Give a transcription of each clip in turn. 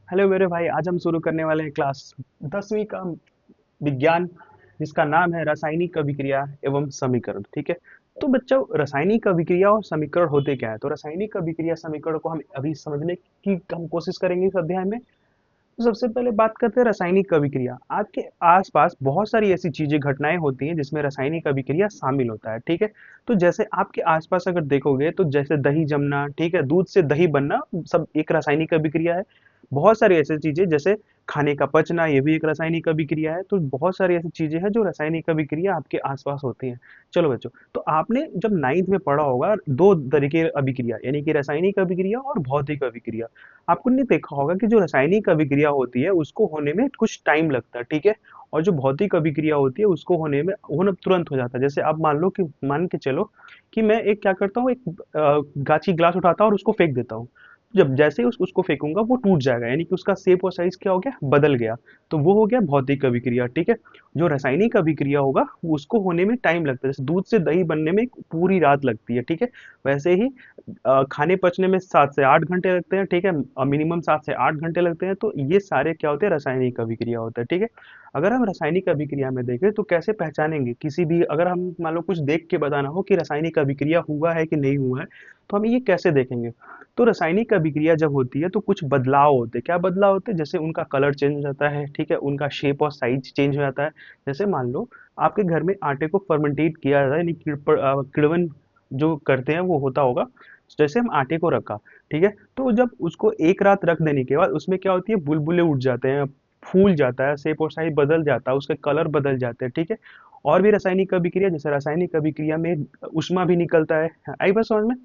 Hello मेरे भाई, आज हम शुरू करने वाले हैं क्लास 10वीं का विज्ञान, जिसका नाम है रासायनिक अभिक्रिया एवं समीकरण। ठीक है। तो बच्चों, रासायनिक अभिक्रिया और समीकरण होते क्या है? तो रासायनिक अभिक्रिया समीकरण को हम अभी समझने की हम कोशिश करेंगे इस अध्याय में। तो सबसे पहले बात करते हैं रासायनिक अभिक्रिया। आपके आसपास बहुत सारी ऐसी चीजें, घटनाएं होती हैं जिसमें रासायनिक अभिक्रिया शामिल होता है। ठीक है। तो जैसे आपके आसपास अगर देखोगे तो जैसे दही जमना, ठीक है, दूध से दही बनना, सब एक रासायनिक अभिक्रिया है। बहुत सारी ऐसी चीजें जैसे खाने का पचना, ये भी एक रासायनिक अभिक्रिया है। तो बहुत सारी ऐसी चीजें हैं जो रासायनिक अभिक्रिया आपके आसपास होती हैं। चलो बच्चों, तो आपने जब नाइन्थ में पढ़ा होगा दो तरीके अभिक्रिया, यानी कि रासायनिक अभिक्रिया और भौतिक अभिक्रिया। आपको नहीं देखा होगा कि जो रासायनिक अभिक्रिया होती है उसको होने में कुछ टाइम लगता है, ठीक है। और जो भौतिक अभिक्रिया होती है उसको होना तुरंत हो जाता है। जैसे आप मान के चलो कि मैं एक क्या करता हूँ, एक गाची ग्लास उठाता हूँ और उसको फेंक देता हूँ। जब जैसे ही उसको फेंकूंगा वो टूट जाएगा, यानी कि उसका शेप और साइज क्या हो गया, बदल गया। तो वो हो गया भौतिक अभिक्रिया, ठीक है। जो रासायनिक अभिक्रिया होगा उसको होने में टाइम लगता है। जैसे दूध से दही बनने में पूरी रात लगती है, ठीक है। वैसे ही खाने पचने में 7 से 8 घंटे लगते हैं, ठीक है। मिनिमम 7 से 8 घंटे लगते हैं। तो ये सारे क्या होते हैं, रासायनिक अभिक्रिया होता है, ठीक है। अगर हम रासायनिक अभिक्रिया में देखें तो कैसे पहचानेंगे किसी भी, अगर हम मान लो कुछ देख के बताना हो कि रासायनिक अभिक्रिया हुआ है कि नहीं हुआ है, तो हम ये कैसे देखेंगे? तो रासायनिक अभिक्रिया जब होती है तो कुछ बदलाव होते हैं। क्या बदलाव होते हैं? जैसे उनका कलर चेंज हो जाता है, ठीक है, उनका शेप और साइज चेंज हो जाता है। जैसे मान लो आपके घर में आटे को फर्मेंटेट किया जाता है, यानी किण्वन जो करते हैं वो होता होगा। जैसे हम आटे को रखा, ठीक है, तो जब उसको एक रात रख देने के बाद उसमें क्या होती है, बुलबुले उठ जाते हैं, फूल जाता है, शेप और साइज बदल जाता है, उसके कलर बदल जाते हैं, ठीक है। और भी रासायनिक अभिक्रिया, जैसे रासायनिक अभिक्रिया में ऊष्मा भी निकलता है। आई बात समझ में?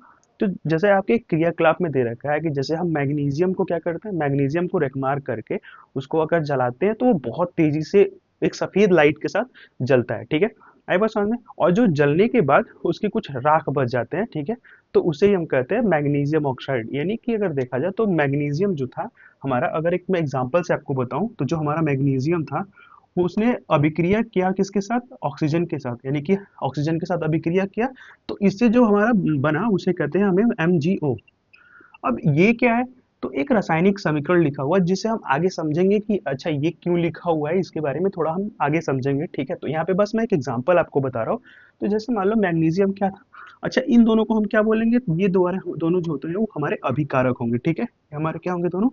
तो जैसे आपके क्रियाकलाप में दे रखा है कि जैसे हम मैग्नीशियम को क्या करते हैं, मैग्नीशियम को रेकमार करके उसको अगर जलाते हैं तो वो बहुत तेजी से एक सफेद लाइट के साथ जलता है, ठीक है। आई बात समझ में? और जो जलने के बाद उसके कुछ राख बच जाते हैं, ठीक है। तो उसे ही हम कहते हैं मैग्नीशियम ऑक्साइड। यानी कि अगर देखा जाए तो मैग्नीशियम जो था हमारा, अगर एक मैं एग्जांपल से आपको बताऊं तो जो हमारा मैग्नीशियम था वो उसने अभिक्रिया किया किसके साथ, ऑक्सीजन के साथ, यानी कि ऑक्सीजन के साथ अभिक्रिया किया। तो इससे जो हमारा बना उसे कहते हैं हमें MgO। अब ये क्या है? तो एक रासायनिक समीकरण लिखा हुआ है जिसे हम आगे समझेंगे कि अच्छा ये क्यों लिखा हुआ है, इसके बारे में थोड़ा हम आगे समझेंगे, ठीक है। तो यहाँ पे बस मैं एक एग्जांपल आपको बता रहा हूँ। तो जैसे मान लो मैग्नीशियम क्या था। अच्छा, इन दोनों को हम क्या बोलेंगे? ये दोबारा दोनों जो होते हैं वो हमारे अभिकारक होंगे, ठीक है। ये हमारे क्या होंगे? दोनों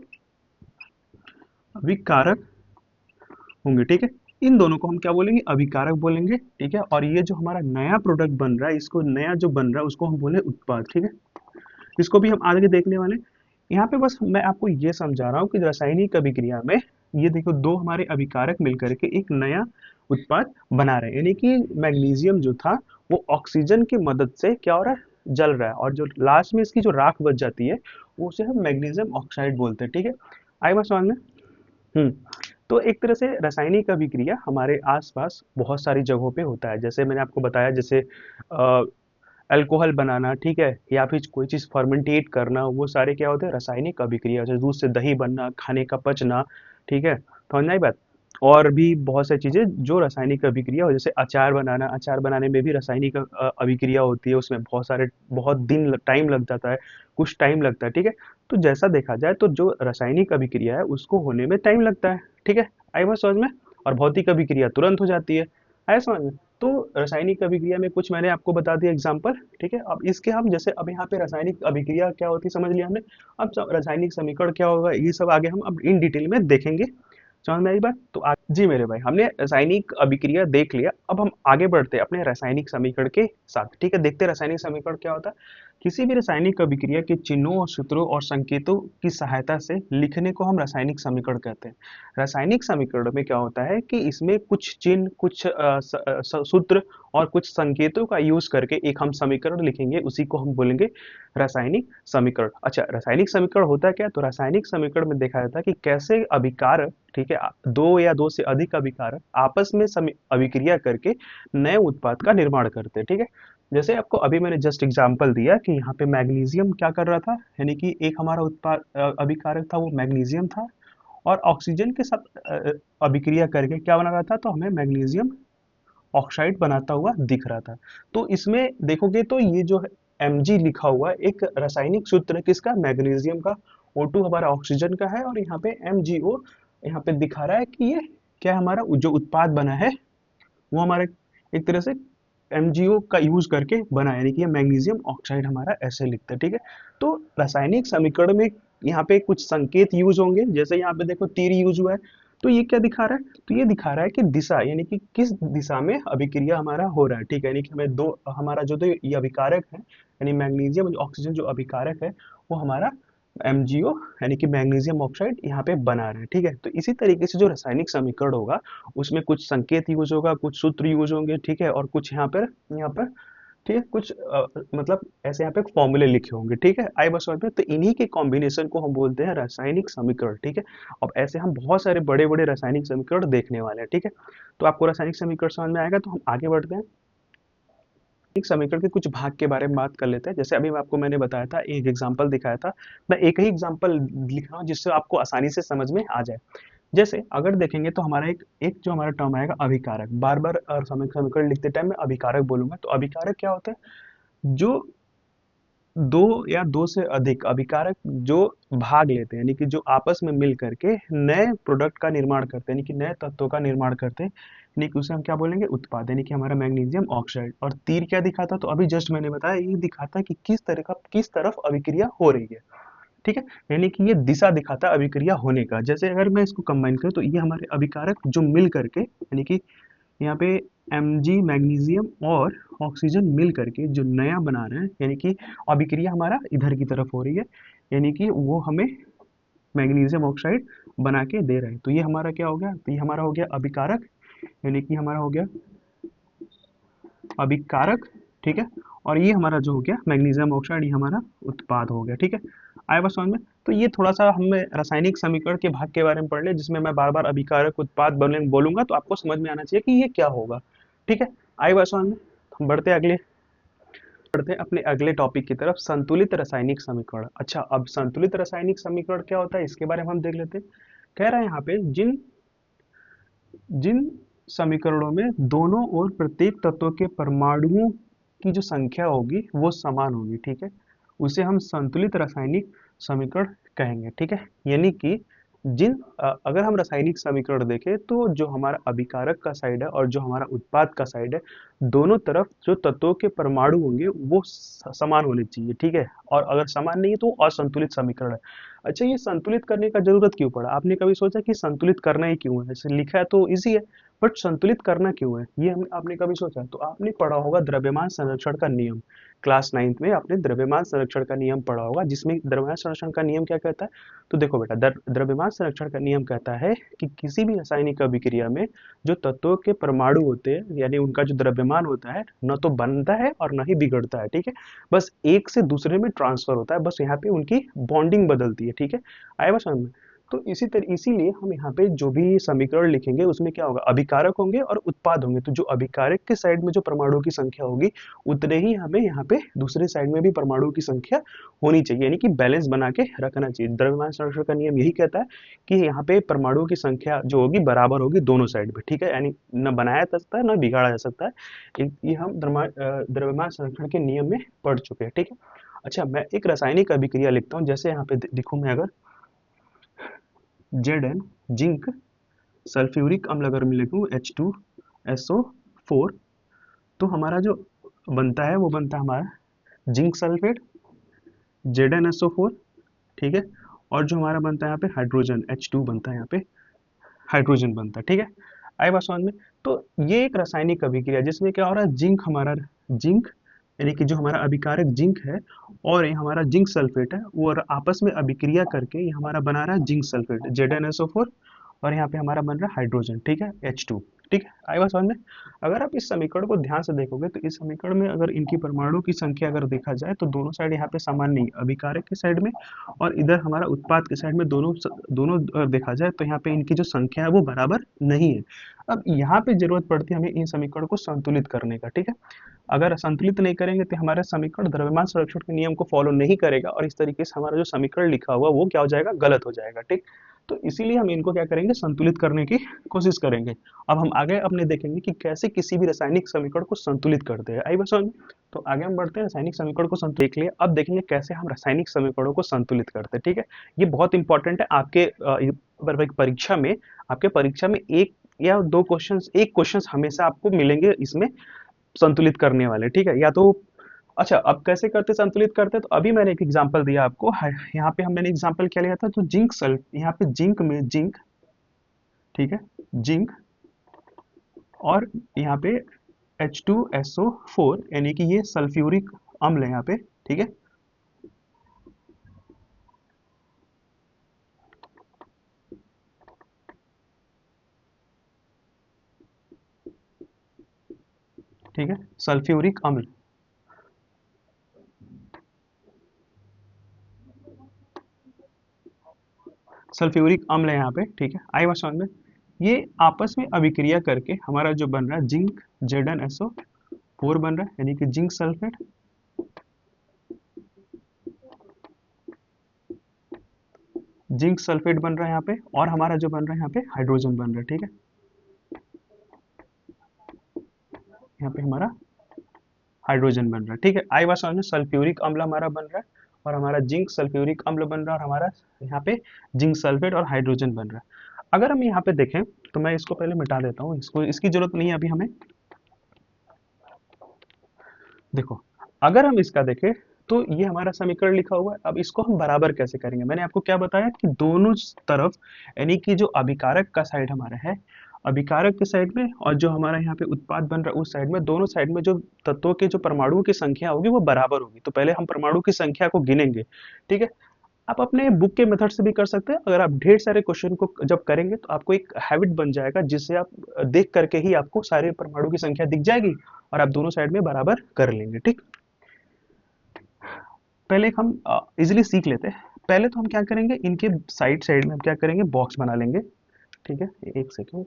अभिकारक होंगे, ठीक है। इन दोनों को हम क्या बोलेंगे? अभिकारक बोलेंगे, ठीक है। और ये जो हमारा नया प्रोडक्ट बन रहा है, इसको नया जो बन रहा है उसको हम बोले उत्पाद, ठीक है। इसको भी हम आगे देखने वाले हैं। यहाँ पे बस मैं आपको ये समझा रहा हूँ कि रासायनिक अभिक्रिया में ये देखो दो हमारे अभिकारक मिलकर के एक नया उत्पाद बना रहे हैं। यानी कि मैग्नीशियम जो था वो ऑक्सीजन की मदद से क्या हो रहा है, जल रहा है। और जो लास्ट में इसकी जो राख बच जाती है वो उसे हम मैग्नीशियम ऑक्साइड बोलते हैं, ठीक है। आई बात समझ में? हम्म। तो एक तरह से रासायनिक अभिक्रिया हमारे आसपास बहुत सारी जगहों पे होता है। जैसे मैंने आपको बताया, जैसे अल्कोहल बनाना, ठीक है, या फिर कोई चीज़ फर्मेंटेट करना, वो सारे क्या होते हैं, रासायनिक अभिक्रिया। जैसे दूध से दही बनना, खाने का पचना, ठीक है, समझ में आई बात? और भी बहुत सारी चीज़ें जो रासायनिक अभिक्रिया हो, जैसे अचार बनाना, अचार बनाने में भी रासायनिक अभिक्रिया होती है। उसमें बहुत दिन टाइम लग जाता है, कुछ टाइम लगता है, ठीक है। तो जैसा देखा जाए तो जो रासायनिक अभिक्रिया है उसको होने में टाइम लगता है, ठीक है। आई बात समझ में? और भौतिक अभिक्रिया तुरंत हो जाती है। आया समझ में? तो रासायनिक अभिक्रिया में कुछ मैंने आपको बता दिया एग्जांपल, ठीक है। अब इसके हम जैसे अब यहाँ पे रासायनिक अभिक्रिया क्या होती है समझ लिया हमने। अब रासायनिक समीकरण क्या होगा ये सब आगे हम अब इन डिटेल में देखेंगे। समझ में आई बात? तो जी मेरे भाई, हमने रासायनिक अभिक्रिया देख लिया। अब हम आगे बढ़ते हैं अपने रासायनिक समीकरण के साथ, ठीक है। देखते हैं रासायनिक समीकरण क्या होता है। किसी भी रासायनिक अभिक्रिया के चिन्हों और सूत्रों और संकेतों की सहायता से लिखने को हम रासायनिक समीकरण कहते हैं। रासायनिक समीकरण में क्या होता है कि इसमें कुछ चिन्ह, कुछ सूत्र और कुछ संकेतों का यूज करके एक हम समीकरण लिखेंगे, उसी को हम बोलेंगे रासायनिक समीकरण। अच्छा, रासायनिक समीकरण होता क्या है? तो रासायनिक समीकरण में देखा जाता है कि कैसे अभिकारक, ठीक है, दो या दो से अधिक अभिकारक आपस में अभिक्रिया करके नए उत्पाद का निर्माण करते हैं, ठीक है। जैसे आपको अभी मैंने जस्ट एग्जांपल दिया कि यहाँ पे मैग्नीशियम क्या कर रहा था, यानी कि एक हमारा उत्पाद अभिकारक था वो मैग्नीशियम था, और ऑक्सीजन के साथ अभिक्रिया करके क्या बना रहा था, तो हमें मैग्नीशियम ऑक्साइड बनाता हुआ दिख रहा था। तो इसमें देखोगे तो ये जो Mg लिखा हुआ है एक रासायनिक सूत्र है किसका, मैग्नीशियम का। O2 हमारा ऑक्सीजन का है, और यहाँ पे MgO यहाँ पे दिखा रहा है कि ये क्या है, हमारा जो उत्पाद बना है वो हमारे एक तरह से MgO का यूज करके बना है, यानी कि ये मैग्नीशियम ऑक्साइड हमारा ऐसे लिखता है, ठीक है। तो रासायनिक समीकरण में यहाँ पे कुछ संकेत यूज होंगे, जैसे यहाँ पे देखो तीर यूज हुआ है, तो ये क्या दिखा रहा है, तो ये दिखा रहा है कि दिशा, यानी कि किस दिशा में अभिक्रिया हमारा हो रहा है, ठीक है। यानी कि हमें दो हमारा जो ये अभिकारक है, यानी मैग्नीशियम ऑक्सीजन जो अभिकारक है, वो हमारा MgO यानी कि मैग्नीशियम ऑक्साइड यहाँ पे बना रहे हैं, ठीक है। तो इसी तरीके से जो रासायनिक समीकरण होगा उसमें कुछ संकेत यूज होगा, कुछ सूत्र यूज होंगे, ठीक है, और कुछ यहाँ पर ठीक है, कुछ मतलब ऐसे यहाँ पे फॉर्मूले लिखे होंगे, ठीक है। आई बस समझ में, तो इन्हीं के कॉम्बिनेशन को हम बोलते हैं रासायनिक समीकरण, ठीक है। अब ऐसे हम बहुत सारे बड़े बड़े रासायनिक समीकरण देखने वाले हैं, ठीक है। तो आपको रासायनिक समीकरण समझ में आएगा, तो हम आगे बढ़ते हैं। एक समीकरण के कुछ भाग के बारे में बात कर लेते हैं। जैसे अभी मैंने बताया था, एक एग्जांपल दिखाया था, मैं एक ही एग्जांपल लिख रहा हूँ जिससे आपको आसानी से समझ में आ जाए। जैसे अगर देखेंगे तो हमारा एक एक जो हमारा टर्म आएगा अभिकारक, बार बार समीकरण लिखते टाइम मैं अभिकारक बोलूंगा। तो अभिकारक क्या होता है, जो दो या दो से अधिक अभिकारक जो भाग लेते हैं, यानी कि जो आपस में मिल करके नए प्रोडक्ट का निर्माण करते हैं, यानी कि नए तत्वों का निर्माण करते हैं, यानी कि उसे हम क्या बोलेंगे, उत्पाद, यानी कि हमारा मैग्नीशियम ऑक्साइड। और तीर क्या दिखाता, तो अभी जस्ट मैंने बताया, ये दिखाता कि किस तरफ अभिक्रिया हो रही है, ठीक है। यानी कि ये दिशा दिखाता है अभिक्रिया होने का। जैसे अगर मैं इसको कंबाइन करूं, तो ये हमारे अभिकारक जो मिल करके, यानी कि यहाँ पे Mg मैग्नीशियम और ऑक्सीजन मिल करके जो नया बना रहे हैं, यानी कि अभिक्रिया हमारा इधर की तरफ हो रही है, यानी कि वो हमें मैग्नीशियम ऑक्साइड बना के दे रहे हैं। तो ये हमारा क्या हो गया, तो ये हमारा हो गया अभिकारक, यानी कि हमारा हो गया अभिकारक, ठीक है। और ये हमारा जो हो गया मैग्नीशियम ऑक्साइड, ये हमारा उत्पाद हो गया, ठीक है। आया बात समझ में। तो ये थोड़ा सा हमें रासायनिक समीकरण के भाग के बारे में पढ़ ले, जिसमें मैं बार बार अभिकारक उत्पाद बोलूंगा, तो आपको समझ में आना चाहिए कि ये क्या होगा, ठीक है। आई बात समझ में। हम बढ़ते हैं अपने अगले टॉपिक की तरफ, संतुलित रासायनिक समीकरण। अच्छा, अब संतुलित रासायनिक समीकरण क्या होता है, इसके बारे में हम देख लेते हैं। कह रहा है यहाँ पे, जिन जिन समीकरणों में दोनों ओर प्रत्येक तत्व के परमाणुओं की जो संख्या होगी वो समान होगी, ठीक है, उसे हम संतुलित रासायनिक समीकरण कहेंगे, ठीक है। यानी कि अगर हम रासायनिक समीकरण देखें, तो जो हमारा अभिकारक का साइड है और जो हमारा उत्पाद का साइड है, दोनों तरफ जो तत्वों के परमाणु होंगे वो समान होने चाहिए, ठीक है। और अगर समान नहीं है तो असंतुलित समीकरण है। अच्छा, ये संतुलित करने का जरूरत क्यों पड़ा, आपने कभी सोचा कि संतुलित करना ही क्यों है, ऐसे लिखा है तो इजी है, बट संतुलित करना क्यों है, ये आपने कभी सोचा। तो आपने पढ़ा होगा द्रव्यमान संरक्षण का नियम, क्लास 9th में आपने द्रव्यमान संरक्षण का नियम पढ़ा होगा, जिसमें द्रव्यमान संरक्षण का नियम क्या कहता है। तो देखो बेटा, द्रव्यमान संरक्षण का नियम कहता है कि किसी भी रासायनिक अभिक्रिया में जो तत्वों के परमाणु होते हैं, यानी उनका जो द्रव्यमान होता है, न तो बनता है और न ही बिगड़ता है, ठीक है। बस एक से दूसरे में ट्रांसफर होता है, बस यहाँ पे उनकी बॉन्डिंग बदलती है, ठीक है। आया बस समझ में। तो इसीलिए हम यहाँ पे जो भी समीकरण लिखेंगे उसमें क्या होगा, अभिकारक होंगे और उत्पाद होंगे। तो जो अभिकारक के साइड में जो परमाणुओं की संख्या होगी, उतने ही हमें यहाँ पे दूसरे साइड में भी परमाणुओं की संख्या होनी चाहिए, यानी कि बैलेंस बना के रखना चाहिए। द्रव्यमान संरक्षण का नियम यही कहता है कि यहाँ पे परमाणुओं की संख्या जो होगी बराबर होगी दोनों साइड में, ठीक है। यानी न बनाया जा सकता है न बिगाड़ा जा सकता है। ये हम द्रव्यमान संरक्षण के नियम में पढ़ चुके हैं, ठीक है। अच्छा, मैं एक रासायनिक अभिक्रिया लिखता हूँ, जैसे यहाँ पे लिखूं मैं, अगर Zn जिंक सल्फ्यूरिक अम्ल अगर मैं लिखूं H2SO4, तो हमारा जो बनता है वो बनता है हमारा जिंक सल्फेट ZnSO4, ठीक है। और जो हमारा बनता है यहाँ पे हाइड्रोजन H2 बनता है, यहाँ पे हाइड्रोजन बनता है, ठीक है। आई बात समझ में। तो ये एक रासायनिक अभिक्रिया जिसमें क्या हो रहा है, जिंक यानी कि जो हमारा अभिकारक जिंक है और ये हमारा जिंक सल्फेट है, वो आपस में अभिक्रिया करके ये हमारा बना रहा है जिंक सल्फेट ZnSO4, और यहाँ पे हमारा बन रहा है हाइड्रोजन, ठीक है, H2, ठीक है। आई बात समझ में। अगर आप इस समीकरण को ध्यान से देखोगे, तो इस समीकरण में अगर इनकी परमाणु की संख्या अगर देखा जाए, तो दोनों साइड यहाँ पे समान नहीं, अभिकारक के साइड में और इधर हमारा उत्पाद के साइड में, दोनों दोनों अगर देखा जाए तो यहाँ पे इनकी जो संख्या है वो बराबर नहीं है। अब यहाँ पे जरूरत पड़ती है हमें इन समीकरण को संतुलित करने का, ठीक है। अगर संतुलित नहीं करेंगे तो हमारा समीकरण द्रव्यमान संरक्षण के नियम को फॉलो नहीं करेगा, और इस तरीके से हमारा जो समीकरण लिखा हुआ वो क्या हो जाएगा, गलत हो जाएगा, ठीक। तो इसीलिए हम इनको क्या करेंगे, संतुलित करने की कोशिश करेंगे। अब हम आगे अपने देखेंगे कि कैसे किसी भी रासायनिक समीकरण को संतुलित करते हैं। आई बस समझ में? तो आगे हम बढ़ते हैं, रासायनिक समीकरण को संतुलित देख लिया, अब देखेंगे कैसे हम रासायनिक समीकरणों को संतुलित करते हैं। ठीक है, ये बहुत इंपॉर्टेंट है आपके परीक्षा में। आपके परीक्षा में एक या दो क्वेश्चन, एक क्वेश्चन हमेशा आपको मिलेंगे इसमें संतुलित करने वाले। ठीक है, या तो अच्छा, अब कैसे करते संतुलित करते, तो अभी मैंने एक एग्जांपल दिया आपको। यहाँ पे मैंने एग्जांपल क्या लिया था, तो जिंक सल्फ, यहाँ पे जिंक में जिंक, ठीक है, जिंक, और यहाँ पे H2SO4 यानी कि ये सल्फ्यूरिक अम्ल है यहाँ पे। ठीक है, ठीक है, सल्फ्यूरिक अम्ल, सल्फ्यूरिक अम्ल है यहाँ पे। ठीक है, आई बात समझ में? ये आपस में अभिक्रिया करके हमारा जो बन रहा है जिंक ZnSO4 बन रहा है, यानी कि जिंक सल्फेट, जिंक सल्फेट बन रहा है यहाँ पे, और हमारा जो बन रहा है यहाँ पे हाइड्रोजन बन रहा है। ठीक है, यहाँ पे हमारा हाइड्रोजन बन रहा है। ठीक है, आई बात समझ में? सल्फ्यूरिक अम्ल हमारा बन रहा है, और हमारा जिंक सल्फ्यूरिक अम्ल बन रहा है, और हमारा यहाँ पे जिंक सल्फेट और हाइड्रोजन बन रहा है। अगर हम यहाँ पे देखें, तो मैं इसको पहले मिटा देता हूँ, इसको, इसकी जरूरत नहीं है अभी हमें। देखो, अगर हम इसका देखें, तो ये हमारा समीकरण लिखा हुआ है। अब इसको हम बराबर कैसे करेंगे, मैंने आपको क्या बताया कि दोनों तरफ, यानी कि जो अभिकारक का साइड हमारा है, अभिकारक के साइड में, और जो हमारा यहाँ पे उत्पाद बन रहा है उस साइड में, दोनों साइड में जो तत्वों के जो परमाणुओं की संख्या होगी वो बराबर होगी। तो पहले हम परमाणु की संख्या को गिनेंगे। ठीक है, आप अपने बुक के मेथड से भी कर सकते हैं। अगर आप ढेर सारे क्वेश्चन को जब करेंगे तो आपको एक हैबिट बन जाएगा, जिससे आप देख करके ही आपको सारे परमाणु की संख्या दिख जाएगी, और आप दोनों साइड में बराबर कर लेंगे। ठीक, पहले हम इजीली सीख लेते हैं। पहले तो हम क्या करेंगे, इनके साइड साइड में हम क्या करेंगे, बॉक्स बना लेंगे। ठीक है, एक सेकेंड।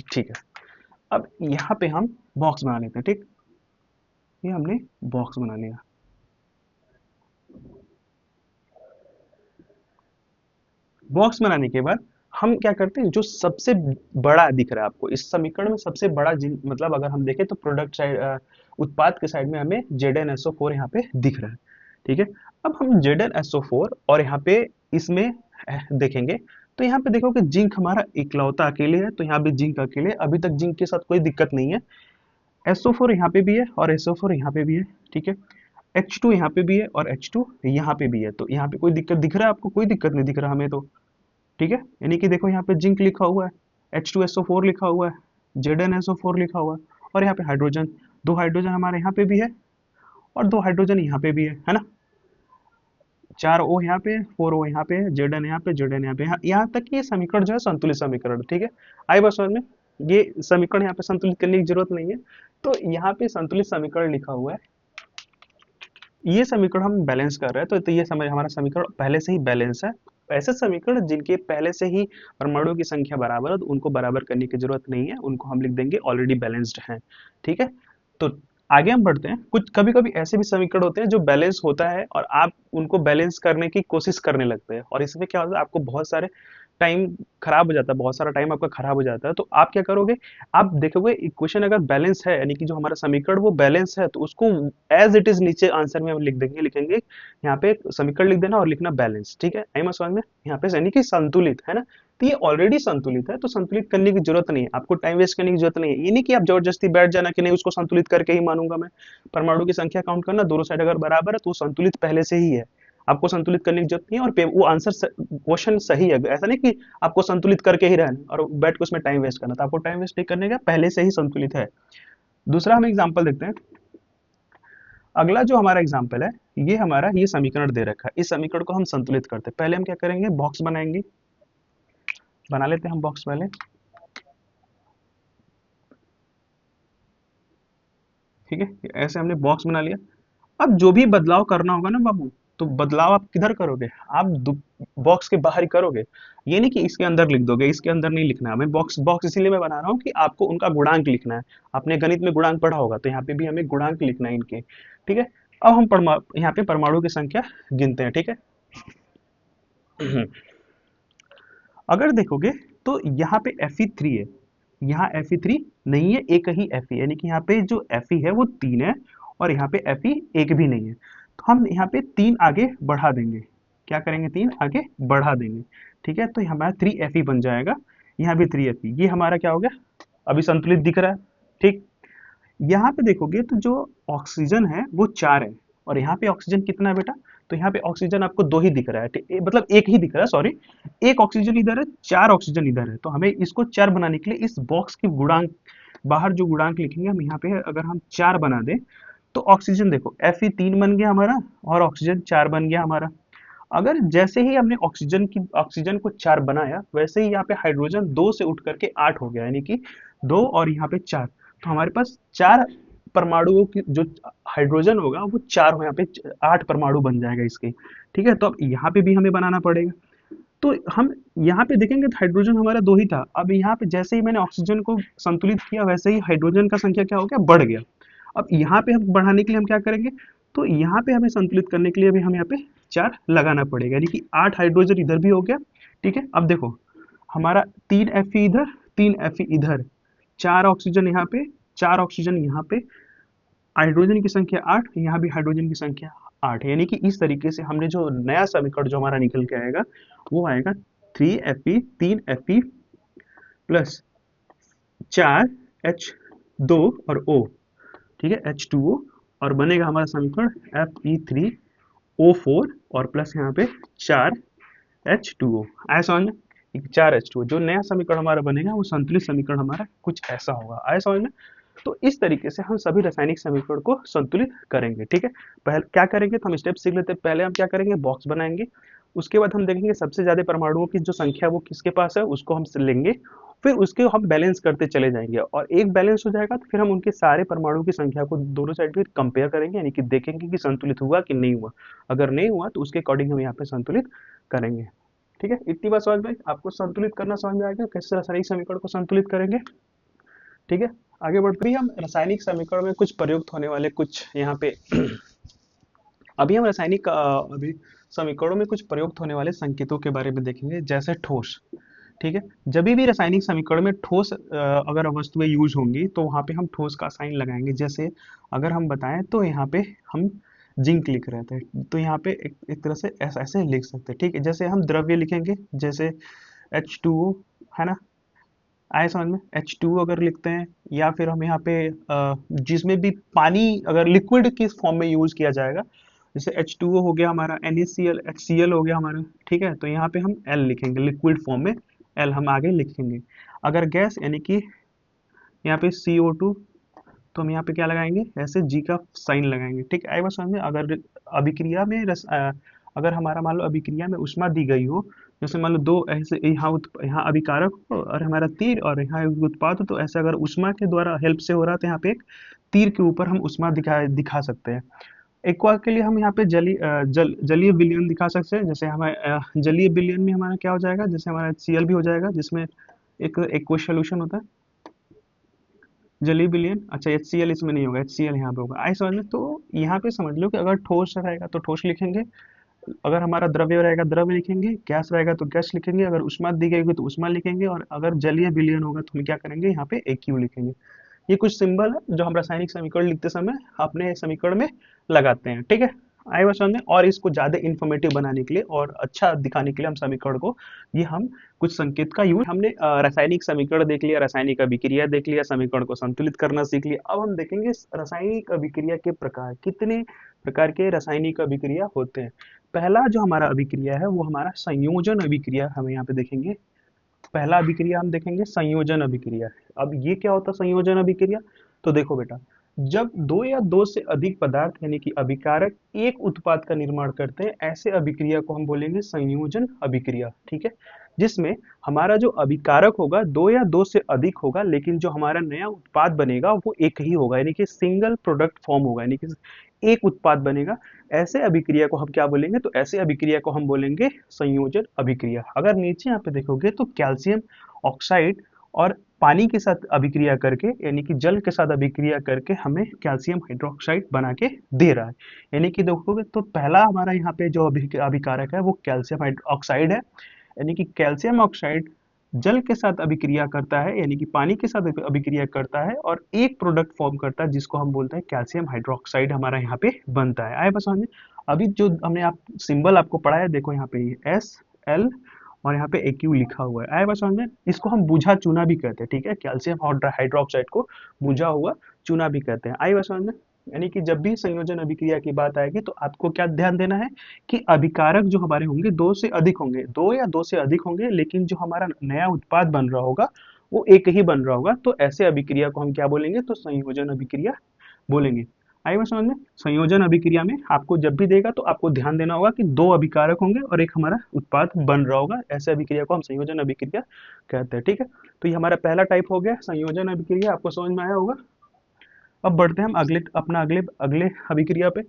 ठीक है, अब यहाँ पे हम बॉक्स बना लेते हैं। ठीक, ये हमने बॉक्स बना लिया। बॉक्स बनाने के बाद हम क्या करते हैं, जो सबसे बड़ा दिख रहा है आपको इस समीकरण में, सबसे बड़ा मतलब अगर हम देखें तो प्रोडक्ट साइड, उत्पाद के साइड में हमें ZnSO4 यहाँ पे दिख रहा है। ठीक है, अब हम ZnSO4 और यहाँ पे इसमें देखेंगे, तो यहाँ पे देखो कि जिंक हमारा इकलौता अकेले है, तो यहाँ पे जिंक अकेले, अभी तक जिंक के साथ कोई दिक्कत नहीं है। SO4 यहाँ पे भी है और SO4 यहाँ पे भी है। ठीक है, H2 यहाँ पे भी है और H2 यहाँ पे भी है, तो यहाँ पे कोई दिक्कत दिख रहा है आपको? कोई दिक्कत नहीं दिख रहा हमें तो। ठीक है, यानी कि देखो यहाँ पे जिंक लिखा हुआ है, H2SO4 लिखा हुआ है, ZnSO4 लिखा हुआ है, और यहाँ पे हाइड्रोजन, दो हाइड्रोजन हमारे यहाँ पे भी है, और दो हाइड्रोजन यहाँ पे भी है ना? चार O यहाँ पे, 4 O यहाँ पे है, Zn यहाँ पे, Zn यहाँ पे, यहाँ तक कि ये समीकरण जो है संतुलित समीकरण। ठीक है, आई बात समझ में? ये समीकरण यहाँ पे संतुलित करने की जरूरत नहीं है। तो यहाँ पे संतुलित समीकरण लिखा हुआ है, ये समीकरण हम बैलेंस कर रहे हैं, तो ये समझ हमारा समीकरण पहले से ही बैलेंस है। ऐसे समीकरण जिनके पहले से ही परमाणुओं की संख्या बराबर है, तो उनको बराबर करने की जरूरत नहीं है, उनको हम लिख देंगे ऑलरेडी बैलेंस्ड है। ठीक है, तो आगे हम बढ़ते हैं। कुछ कभी कभी ऐसे भी समीकरण होते हैं जो बैलेंस होता है, और आप उनको बैलेंस करने की कोशिश करने लगते हैं, और इसमें क्या होता है, आपको बहुत सारे टाइम खराब हो जाता है, बहुत सारा टाइम आपका खराब हो जाता है। तो आप क्या करोगे, आप देखोगे इक्वेशन अगर बैलेंस है, यानी कि जो हमारा समीकरण वो बैलेंस है, तो उसको एज इट इज नीचे आंसर में हम लिख देंगे, लिखेंगे यहाँ पे समीकरण लिख देना और लिखना बैलेंस। ठीक है, आई समझ में? यहाँ पे यानी कि संतुलित है ना, तो ये ऑलरेडी संतुलित है, तो संतुलित करने की जरूरत नहीं है आपको, टाइम वेस्ट करने की जरूरत नहीं है। ये नहीं कि आप जबरदस्ती बैठ जाना कि नहीं उसको संतुलित करके ही मानूंगा मैं। परमाणु की संख्या काउंट करना, दोनों साइड अगर बराबर है तो वो संतुलित पहले से ही है, आपको संतुलित करने की जरूरत नहीं है। और वो आंसर क्वेश्चन सही है, ऐसा नहीं कि आपको संतुलित करके ही रहना और बैठ के उसमें टाइम वेस्ट करना, तो आपको टाइम वेस्ट नहीं करने का, पहले से ही संतुलित है। दूसरा हम एग्जाम्पल देखते हैं। अगला जो हमारा एग्जाम्पल है, ये हमारा ये समीकरण दे रखा है, इस समीकरण को हम संतुलित करते हैं। पहले हम क्या करेंगे, बॉक्स बनाएंगे, बना लेते हैं हम बॉक्स पहले। ठीक है, ऐसे हमने बॉक्स बना लिया। अब जो भी बदलाव करना होगा ना बाबू, तो बदलाव आप किधर करोगे, आप बॉक्स के बाहर ही करोगे। ये नहीं कि इसके अंदर लिख दोगे, इसके अंदर नहीं लिखना है हमें। बॉक्स बॉक्स इसीलिए मैं बना रहा हूँ कि आपको उनका गुणांक लिखना है। आपने गणित में गुणांक पढ़ा होगा, तो यहाँ पे भी हमें गुणांक लिखना है इनके। ठीक है, अब हम यहाँ पे परमाणु की संख्या गिनते हैं, ठीक है। अगर देखोगे तो यहाँ पे Fe3 है, यहाँ Fe3 नहीं है, एक ही Fe, यानी कि यहाँ पे जो Fe है वो 3 है और यहाँ पे Fe एक भी नहीं है। तो हम यहाँ पे 3 आगे बढ़ा देंगे, क्या करेंगे, 3 आगे बढ़ा देंगे, ठीक है। तो हमारा 3Fe बन जाएगा, यहाँ भी 3Fe, ये हमारा क्या हो गया, अभी संतुलित दिख रहा है, ठीक। यहाँ पे देखोगे तो जो ऑक्सीजन है वो 4 है और यहाँ पे ऑक्सीजन कितना है बेटा, तो यहाँ पे ऑक्सीजन आपको 2 ही दिख रहा है, मतलब एक ही दिख रहा है, सॉरी। एक ऑक्सीजन इधर है, 4 ऑक्सीजन इधर है, तो हमें इसको 4 बनाने के लिए इस बॉक्स की गुणांक, बाहर जो गुणांक लिखेंगे हम यहाँ पे, अगर हम 4 बना दें तो ऑक्सीजन देखो Fe3 बन गया हमारा और ऑक्सीजन 4 बन गया हमारा। अगर जैसे ही हमने ऑक्सीजन को 4 बनाया, वैसे ही यहाँ पे हाइड्रोजन 2 से उठ करके 8 हो गया, यानी कि 2 और यहाँ पे 4, तो हमारे पास 4 परमाणुओं की जो हाइड्रोजन होगा वो 4 हो, यहाँ पे 8 परमाणु बन जाएगा इसके, ठीक है। तो अब यहाँ पे भी हमें बनाना पड़ेगा, तो हम यहाँ पे देखेंगे तो हाइड्रोजन हमारा 2 ही था, अब यहाँ पे जैसे ही मैंने ऑक्सीजन को संतुलित किया वैसे ही हाइड्रोजन का संख्या क्या हो गया, बढ़ गया। अब यहाँ पे हम बढ़ाने के लिए हम क्या करेंगे, तो यहाँ पे हमें संतुलित करने के लिए भी हम यहाँ पे 4 लगाना पड़ेगा, यानी कि 8 हाइड्रोजन इधर भी हो गया, ठीक है। अब देखो हमारा 3Fe इधर, 3Fe इधर, 4 ऑक्सीजन यहाँ पे, 4 ऑक्सीजन यहाँ पे, हाइड्रोजन की संख्या 8, यहाँ भी हाइड्रोजन की संख्या 8 है, यानी कि इस तरीके से हमने जो नया समीकरण जो हमारा निकल के आएगा वो आएगा 3Fe, 3Fe प्लस 4H2 और O, ठीक है, H2O, और बनेगा हमारा समीकरण Fe3O4 और प्लस यहाँ पे 4H2O। आया समझ में, 4H2O जो नया समीकरण हमारा बनेगा वो संतुलित समीकरण हमारा कुछ ऐसा होगा। आया समझ में। तो इस तरीके से हम सभी रासायनिक समीकरण को संतुलित करेंगे, ठीक है। पहले क्या करेंगे, तो हम स्टेप सीख लेते हैं। पहले हम क्या करेंगे, बॉक्स बनाएंगे, उसके बाद हम देखेंगे सबसे ज्यादा परमाणुओं की जो संख्या वो किसके पास है, उसको हम लेंगे, फिर उसके हम बैलेंस करते चले जाएंगे और एक बैलेंस हो जाएगा तो फिर हम उनके सारे परमाणुओं की संख्या को दोनों साइड फिर कंपेयर करेंगे, यानी कि देखेंगे कि संतुलित हुआ कि नहीं हुआ। अगर नहीं हुआ तो उसके अकॉर्डिंग हम यहाँ पे संतुलित करेंगे, ठीक है। इतनी बात समझ में आई? आपको संतुलित करना समझ में आ गया, कैसे रासायनिक समीकरण को संतुलित करेंगे, ठीक है। आगे बढ़ते ही हम रासायनिक समीकरण में कुछ प्रयुक्त होने वाले कुछ यहाँ पे अभी हम रासायनिक अभी समीकरणों में कुछ प्रयुक्त होने वाले संकेतों के बारे में देखेंगे, जैसे ठोस, ठीक है। जब भी रासायनिक समीकरण में ठोस अगर वस्तुएं यूज होंगी तो वहां पे हम ठोस का साइन लगाएंगे। जैसे अगर हम बताएं तो यहाँ पे हम जिंक लिख रहे थे, तो यहाँ पे एक तरह से ऐसा ऐसे लिख सकते हैं, ठीक है। जैसे हम द्रव्य लिखेंगे, जैसे H2O, है ना, आए समझ में, H2O अगर लिखते हैं, या फिर हम यहाँ पे जिसमें भी पानी अगर लिक्विड किस फॉर्म में यूज किया जाएगा, जैसे H2O हो गया हमारा, NaCl, HCl हो गया हमारा, ठीक है। तो यहाँ पे हम L लिखेंगे, लिक्विड फॉर्म में L हम आगे लिखेंगे। अगर गैस यानी कि यहाँ पे CO2, तो हम यहाँ पे क्या लगाएंगे, ऐसे G का साइन लगाएंगे, ठीक है। आई बात समझ में। अगर अभिक्रिया में अगर हमारा मान लो अभिक्रिया में ऊष्मा दी गई हो, जैसे मान लो दो ऐसे, यहाँ यहाँ अभिकारक हो और हमारा तीर और यहाँ उत्पाद हो, तो ऐसे अगर ऊष्मा के द्वारा हेल्प से हो रहा है तो यहाँ पे एक तीर के ऊपर हम ऊष्मा दिखा सकते हैं। एक्वा के लिए हम यहाँ पे जलीय विलयन दिखा सकते हैं, जैसे हमारे जलीय विलयन में हमारा क्या हो जाएगा, जैसे हमारा Cl भी हो जाएगा, जिसमें एक एक्वस सोल्यूशन होता है, जलीय विलयन। अच्छा HCl इसमें नहीं होगा, HCl यहाँ पे होगा। आई समझ में। तो यहाँ पे समझ लो कि अगर ठोस रहेगा तो ठोस लिखेंगे, अगर हमारा द्रव्य रहेगा द्रव्य लिखेंगे, गैस रहेगा तो गैस लिखेंगे, अगर ऊष्मा दी गई होगी तो ऊष्मा लिखेंगे, और अगर जलीय विलयन होगा तो हम क्या करेंगे, यहाँ पे AQ लिखेंगे। ये कुछ सिंबल है जो हम रासायनिक समीकरण लिखते समय अपने समीकरण में लगाते हैं, ठीक है। आए बात समझ में। और इसको ज्यादा इंफॉर्मेटिव बनाने के लिए और अच्छा दिखाने के लिए हम समीकरण को, ये हम कुछ संकेत का यूज, हमने रासायनिक समीकरण देख लिया, रासायनिक अभिक्रिया देख लिया, समीकरण को संतुलित करना सीख लिया। अब हम देखेंगे रासायनिक अभिक्रिया के प्रकार, कितने प्रकार के रासायनिक अभिक्रिया होते हैं। पहला जो हमारा अभिक्रिया है वो हमारा संयोजन अभिक्रिया, हमें यहाँ पे देखेंगे। पहला अभिक्रिया हम देखेंगे संयोजन अभिक्रिया। अब ये क्या होता है संयोजन अभिक्रिया, तो देखो बेटा, जब दो या दो से अधिक पदार्थ यानी कि अभिकारक एक उत्पाद का निर्माण करते हैं, ऐसे अभिक्रिया को हम बोलेंगे संयोजन अभिक्रिया, ठीक है। जिसमें हमारा जो अभिकारक होगा दो या दो से अधिक होगा, लेकिन जो हमारा नया उत्पाद बनेगा वो एक ही होगा, यानी कि सिंगल प्रोडक्ट फॉर्म होगा, यानी कि एक उत्पाद बनेगा। ऐसे अभिक्रिया को हम क्या बोलेंगे, तो ऐसे अभिक्रिया को हम बोलेंगे संयोजन अभिक्रिया। अगर नीचे यहाँ पे देखोगे तो कैल्शियम ऑक्साइड और पानी के साथ अभिक्रिया करके यानी कि जल के साथ अभिक्रिया करके हमें कैल्शियम हाइड्रोक्साइड बना के दे रहा है। यानी कि देखोगे तो पहला हमारा यहाँ पे जो अभिकारक है वो कैल्शियम हाइड्रोक्साइड है। यानी कि कैल्शियम ऑक्साइड जल के साथ अभिक्रिया करता है यानी कि पानी के साथ अभिक्रिया करता है और एक प्रोडक्ट फॉर्म करता है जिसको हम बोलते हैं कैल्शियम हाइड्रोक्साइड हमारा यहाँ पे बनता है। आए बस समझ में? अभी जो हमने आप सिंबल आपको पढ़ा है देखो यहाँ पे एस एल और यहाँ पे AQ लिखा हुआ है। आए बस समझ में? इसको हम बुझा चूना भी कहते हैं, ठीक है, कैल्शियम हाइड्रोक्साइड को बुझा हुआ चूना भी कहते हैं। आई बस समझ में? यानी कि जब भी संयोजन अभिक्रिया की बात आएगी तो आपको क्या ध्यान देना है कि अभिकारक जो हमारे होंगे दो से अधिक होंगे, दो या दो से अधिक होंगे, लेकिन जो हमारा नया उत्पाद बन रहा होगा वो एक ही बन रहा होगा। तो ऐसे अभिक्रिया को हम क्या बोलेंगे? तो संयोजन अभिक्रिया बोलेंगे। आई बात समझ में? संयोजन अभिक्रिया में आपको जब भी देगा तो आपको ध्यान देना होगा कि दो अभिकारक होंगे और एक हमारा उत्पाद बन रहा होगा। ऐसे अभिक्रिया को हम संयोजन अभिक्रिया कहते हैं, ठीक है। तो ये हमारा पहला टाइप हो गया संयोजन अभिक्रिया, आपको समझ में आया होगा। अब बढ़ते हैं हम अगले अगले अभिक्रिया पे।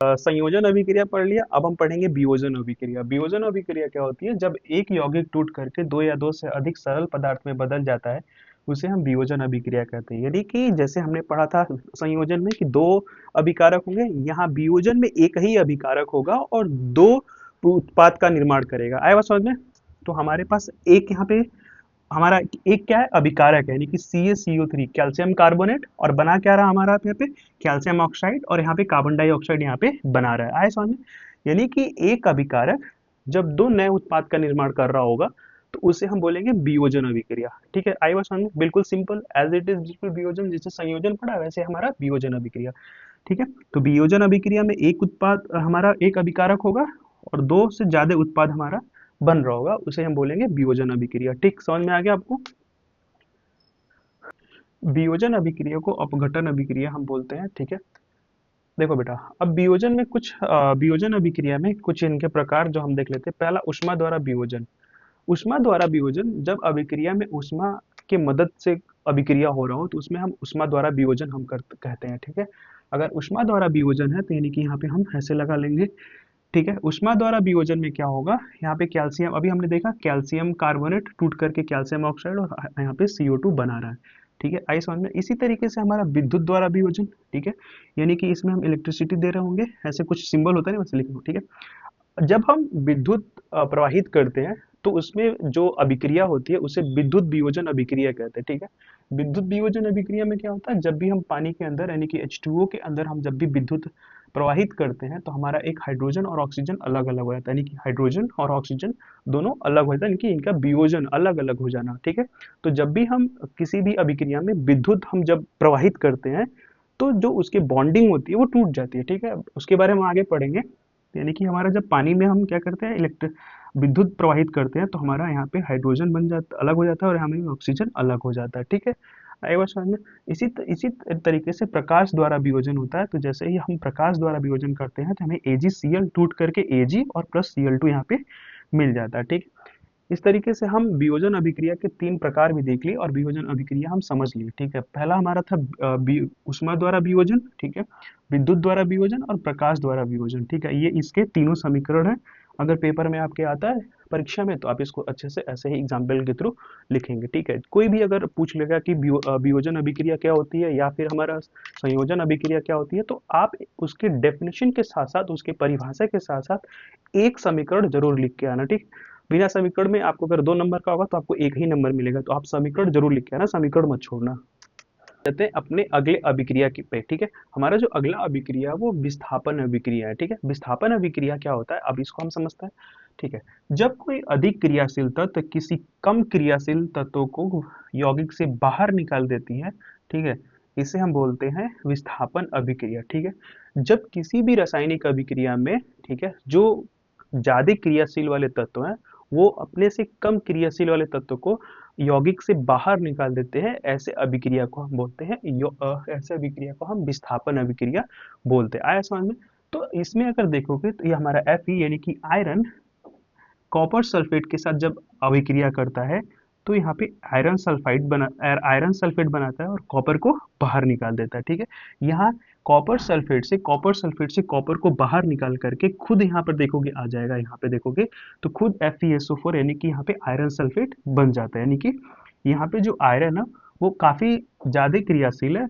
संयोजन अभिक्रिया पढ़ लिया, अब हम पढ़ेंगे वियोजन अभिक्रिया। वियोजन अभिक्रिया क्या होती है? जब एक यौगिक टूट करके दो या दो से अधिक सरल पदार्थ में बदल जाता है उसे हम वियोजन अभिक्रिया कहते हैं। यानी कि जैसे हमने पढ़ा था संयोजन में कि दो अभिकारक होंगे, यहाँ वियोजन में एक ही अभिकारक होगा और दो उत्पाद का निर्माण करेगा। आया बात समझ में? तो हमारे पास एक यहाँ पे हमारा एक क्या है? अभिकारक है, यानी कि CaCO3 कैल्शियम कार्बोनेट, और बना क्या रहा हमारा यहाँ पे? कैल्शियम ऑक्साइड, और यहाँ पे कार्बन डाइऑक्साइड यहाँ पे बना रहा है। आए समझ में? यानी कि एक अभिकारक जब दो नए उत्पाद का निर्माण कर रहा होगा तो उसे हम बोलेंगे वियोजन अभिक्रिया, ठीक है। आई बात समझ में? बिल्कुल सिंपल एज इट इज, बिल्कुल वियोजन जैसे संयोजन पढ़ा वैसे हमारा वियोजन अभिक्रिया, ठीक है। तो वियोजन अभिक्रिया में एक उत्पाद हमारा एक अभिकारक होगा और दो से ज्यादा उत्पाद हमारा बन रहा होगा, उसे हम बोलेंगे वियोजन अभिक्रिया। ठीक, समझ में आ गया आपको? वियोजन अभिक्रिया को अपघटन अभिक्रिया हम बोलते हैं, ठीक है। देखो बेटा, अब वियोजन में कुछ वियोजन अभिक्रिया में कुछ इनके प्रकार जो हम देख लेते हैं। पहला ऊष्मा द्वारा वियोजन। ऊष्मा द्वारा वियोजन, जब अभिक्रिया में ऊष्मा की मदद से अभिक्रिया हो रहा हो तो उसमें हम ऊष्मा द्वारा वियोजन हम कहते हैं, ठीक है। अगर ऊष्मा द्वारा वियोजन है तो यानी कि यहाँ पे हम ऐसे लगा लेंगे, ठीक है। ऊष्मा द्वारा वियोजन में क्या होगा? यहाँ पे कैल्शियम, अभी हमने देखा कैल्शियम कार्बोनेट टूट करके कैल्शियम ऑक्साइड और यहाँ पे CO2 बना रहा है, ठीक है। आई समझ में? इसी तरीके से हमारा विद्युत द्वारा वियोजन, ठीक है, यानी कि इसमें हम इलेक्ट्रिसिटी दे रहे होंगे, ऐसे कुछ सिंबल होता है ना, वैसे लिखो, ठीक है। जब हम विद्युत प्रवाहित करते हैं तो उसमें जो अभिक्रिया होती है उसे विद्युत वियोजन अभिक्रिया कहते हैं, ठीक है। विद्युत वियोजन अभिक्रिया में क्या होता है? जब भी हम पानी के अंदर यानी कि H2O के अंदर हम जब भी विद्युत प्रवाहित करते हैं तो हमारा एक हाइड्रोजन और ऑक्सीजन अलग अलग हो जाता है, यानी कि हाइड्रोजन और ऑक्सीजन दोनों अलग हो जाता है, यानी कि इनका वियोजन अलग अलग हो जाना, ठीक है। तो जब भी हम किसी भी अभिक्रिया में विद्युत हम जब प्रवाहित करते हैं तो जो उसकी बॉन्डिंग होती है वो टूट जाती है, ठीक है। उसके बारे में आगे पढ़ेंगे। यानी कि हमारा जब पानी में हम क्या करते हैं, विद्युत प्रवाहित करते हैं तो हमारा यहाँ पे हाइड्रोजन बन जाता, अलग हो जाता है, और हमें ऑक्सीजन अलग हो जाता है, ठीक है। आए बात समझ में? इसी तरीके से प्रकाश द्वारा वियोजन होता है। तो जैसे ही हम प्रकाश द्वारा वियोजन करते हैं तो हमें AgCl टूट करके Ag और प्लस Cl2 यहाँ पे मिल जाता है, ठीक। इस तरीके से हम वियोजन अभिक्रिया के तीन प्रकार भी देख लिए और वियोजन अभिक्रिया हम समझ लिए, ठीक है। पहला हमारा था ऊष्मा द्वारा वियोजन, ठीक है, विद्युत द्वारा वियोजन और प्रकाश द्वारा वियोजन, ठीक है। ये इसके तीनों समीकरण है। अगर पेपर में आपके आता है परीक्षा में तो आप इसको अच्छे से ऐसे ही एग्जाम्पल के थ्रू लिखेंगे, ठीक है। कोई भी अगर पूछ लेगा कि वियोजन अभिक्रिया क्या होती है या फिर हमारा संयोजन अभिक्रिया क्या होती है तो आप उसके डेफिनेशन के साथ साथ उसके परिभाषा के साथ साथ एक समीकरण जरूर लिख के आना, ठीक। बिना समीकरण में आपको अगर 2 नंबर का होगा तो आपको एक ही नंबर मिलेगा, तो आप समीकरण जरूर लिख के आना, समीकरण मत छोड़ना। कहते हैं अपने अगले अभिक्रिया की पे, ठीक है। हमारा जो अगला अभिक्रिया है वो विस्थापन अभिक्रिया है, ठीक है। विस्थापन अभिक्रिया क्या होता है अब इसको हम समझते हैं, ठीक है। जब कोई अधिक क्रियाशील तत्व किसी कम क्रियाशील तत्व को यौगिक से बाहर निकाल देती है, ठीक है, इसे हम बोलते हैं विस्थापन अभिक्रिया, ठीक है। जब किसी भी रासायनिक अभिक्रिया में, ठीक है, जो ज्यादा क्रियाशील वाले तत्व हैं वो अपने से कम क्रियाशील वाले तत्व को यौगिक से बाहर निकाल देते हैं, ऐसे अभिक्रिया को हम बोलते हैं ऐसे अभिक्रिया को हम विस्थापन अभिक्रिया बोलते हैं। आया समझ में? तो इसमें अगर देखोगे तो ये हमारा Fe यानी कि आयरन कॉपर सल्फेट के साथ जब अभिक्रिया करता है तो यहाँ पे आयरन सल्फेट बनाता है और कॉपर को बाहर निकाल देता है, ठीक है। यहाँ कॉपर सल्फेट से कॉपर को बाहर निकाल करके खुद यहाँ पर देखोगे आ जाएगा, यहाँ पे देखोगे तो खुद FeSO4 यानी कि यहाँ पे आयरन सल्फेट बन जाता है, यानी कि यहाँ पे जो आयरन है वो काफी ज्यादा क्रियाशील है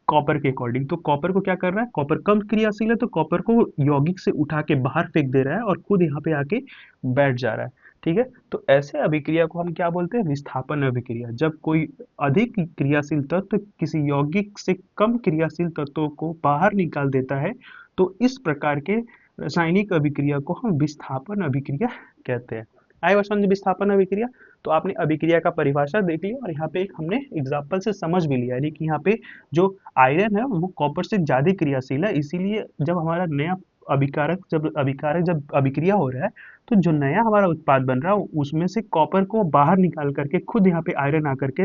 कॉपर के अकॉर्डिंग। तो कॉपर को क्या कर रहा है, कॉपर कम क्रियाशील है तो कॉपर को यौगिक से उठा के बाहर फेंक दे रहा है और खुद यहाँ पे आके बैठ जा रहा है, ठीक है। तो ऐसे अभिक्रिया को हम क्या बोलते हैं, विस्थापन अभिक्रिया। जब कोई अधिक क्रियाशील तत्व किसी यौगिक से कम क्रियाशील तत्वों को बाहर निकाल देता है, तो इस प्रकार के रासायनिक अभिक्रिया को हम विस्थापन अभिक्रिया कहते हैं। आए बात समझ, विस्थापन अभिक्रिया। तो आपने अभिक्रिया का परिभाषा देख लिया और यहाँ पे एक हमने एग्जाम्पल से समझ भी लिया, यानी कि यहाँ पे जो आयरन है वो कॉपर से ज्यादा क्रियाशील है, इसीलिए जब हमारा नया जब अभिक्रिया हो रहा है तो जो नया हमारा उत्पाद बन रहा है उसमें से कॉपर को बाहर निकाल करके खुद यहाँ पे आयरन आकर के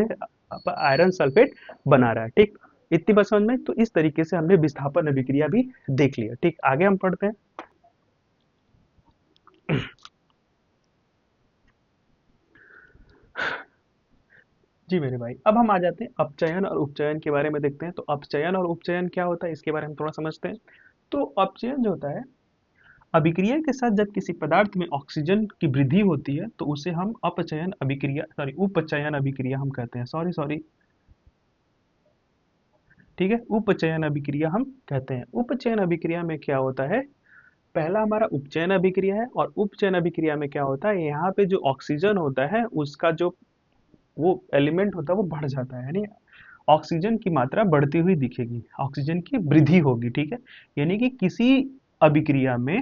आयरन सल्फेट बना रहा है, ठीक। इतनी बात समझ में। तो इस तरीके से हमने विस्थापन अभिक्रिया भी देख लिया, ठीक। आगे हम पढ़ते हैं। जी मेरे भाई, अब हम आ जाते हैं अपचयन और उपचयन के बारे में देखते हैं। तो अपचयन और उपचयन क्या होता है इसके बारे में थोड़ा समझते हैं। तो अपचयन जो होता है, अभिक्रिया के साथ जब किसी पदार्थ में ऑक्सीजन की वृद्धि होती है तो उसे हम उपचयन अभिक्रिया हम कहते हैं। सॉरी सॉरी, ठीक है, उपचयन अभिक्रिया हम कहते हैं। उपचयन अभिक्रिया में क्या होता है, पहला हमारा उपचयन अभिक्रिया है और उपचयन अभिक्रिया में क्या होता है, यहाँ पे जो ऑक्सीजन होता है उसका जो वो एलिमेंट होता है वो बढ़ जाता है, यानी ऑक्सीजन की मात्रा बढ़ती हुई दिखेगी, ऑक्सीजन की वृद्धि होगी, ठीक है। यानी कि किसी अभिक्रिया में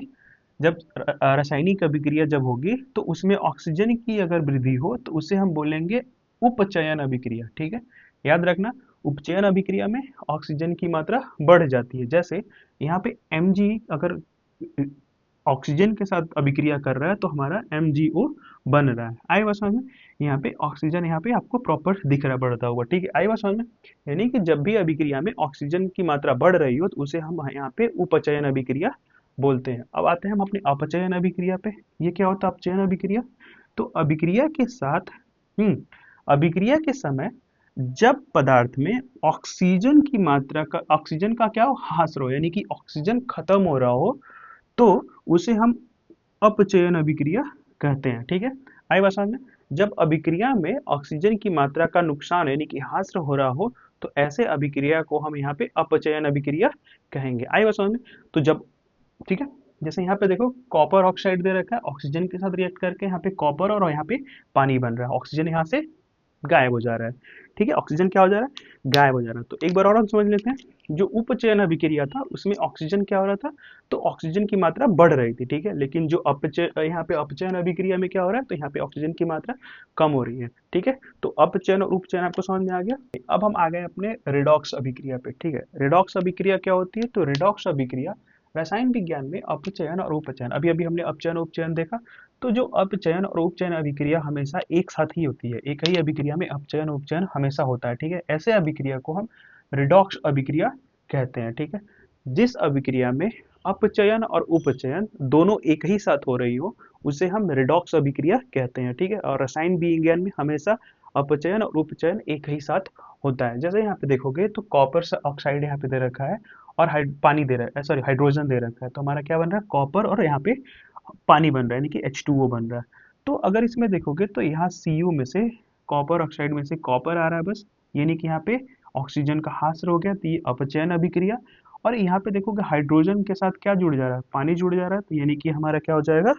जब रासायनिक अभिक्रिया जब होगी तो उसमें ऑक्सीजन की अगर वृद्धि हो तो उसे हम बोलेंगे उपचयन अभिक्रिया, ठीक है। याद रखना, उपचयन अभिक्रिया में ऑक्सीजन की मात्रा बढ़ जाती है। जैसे यहाँ पे Mg अगर ऑक्सीजन के साथ अभिक्रिया कर रहा है तो हमारा MgO बन रहा है। आई बात समझ में, यहाँ पे ऑक्सीजन यहाँ पे आपको प्रॉपर दिख रहा बढ़ता हुआ, ठीक है। आई बात समझ में, यानी कि जब भी अभिक्रिया में ऑक्सीजन की मात्रा बढ़ रही हो तो उसे हम यहाँ पे उपचयन अभिक्रिया बोलते हैं। अब आते हैं हम अपने अपचयन अभिक्रिया पे। ये क्या होता है अपचयन अभिक्रिया, तो अभिक्रिया के समय जब पदार्थ में ऑक्सीजन का क्या हो, ह्रास हो, यानी कि ऑक्सीजन खत्म हो रहा हो तो उसे हम अपचयन अभिक्रिया कहते हैं, ठीक है। आई बात समझ में, जब अभिक्रिया में ऑक्सीजन की मात्रा का नुकसान यानी कि ह्रास हो रहा हो तो ऐसे अभिक्रिया को हम यहाँ पे अपचयन अभिक्रिया कहेंगे। आई बात समझ में। तो जब, ठीक है, जैसे यहाँ पे देखो कॉपर ऑक्साइड दे रखा है, ऑक्सीजन के साथ रिएक्ट करके यहाँ पे कॉपर और यहाँ पे पानी बन रहा है, ऑक्सीजन यहाँ से गायब हो जा रहा है, ठीक है। ऑक्सीजन क्या हो जा रहा है, गायब हो जा रहा है। तो एक बार और हम समझ लेते हैं, जो उपचयन अभिक्रिया था उसमें ऑक्सीजन क्या हो रहा था, तो ऑक्सीजन की मात्रा बढ़ रही थी, ठीक है। लेकिन जो यहाँ पे अपचयन अभिक्रिया में क्या हो रहा है, तो यहाँ पे ऑक्सीजन की मात्रा कम हो रही है, ठीक है। तो अपचयन और उपचयन आपको समझ में आ गया। अब हम आ गए अपने रिडॉक्स अभिक्रिया पे, ठीक है। रिडॉक्स अभिक्रिया क्या होती है, तो रिडॉक्स अभिक्रिया रसायन विज्ञान में अपचयन और उपचयन, अभी अभी हमने अपचयन उपचयन देखा, तो जो अपचयन और उपचयन अभिक्रिया हमेशा एक साथ ही होती है, एक ही अभिक्रिया में अपचयन उपचयन हमेशा होता है, ठीक है। ऐसे अभिक्रिया को हम रिडॉक्स अभिक्रिया कहते हैं, ठीक है। जिस अभिक्रिया में अपचयन और उपचयन दोनों एक ही साथ हो रही हो उसे हम रिडॉक्स अभिक्रिया कहते हैं, ठीक है। और रसायन विज्ञान में हमेशा अपचयन और उपचयन एक ही साथ होता है। जैसे यहाँ पे देखोगे तो कॉपर ऑक्साइड यहाँ पे दे रखा है और पानी दे रहा है, सॉरी हाइड्रोजन दे रखा है, तो हमारा क्या बन रहा है, कॉपर और यहाँ पे पानी बन रहा है, यानी कि H2O बन रहा है। तो अगर इसमें देखोगे तो यहाँ Cu में से, कॉपर ऑक्साइड में से कॉपर आ रहा है बस, यानी कि यहाँ पे ऑक्सीजन का ह्रास हो गया, तो ये अपचयन अभिक्रिया। और यहाँ पे देखोगे हाइड्रोजन के साथ क्या जुड़ जा रहा है, पानी जुड़ जा रहा है, तो यानी कि हमारा क्या हो जाएगा,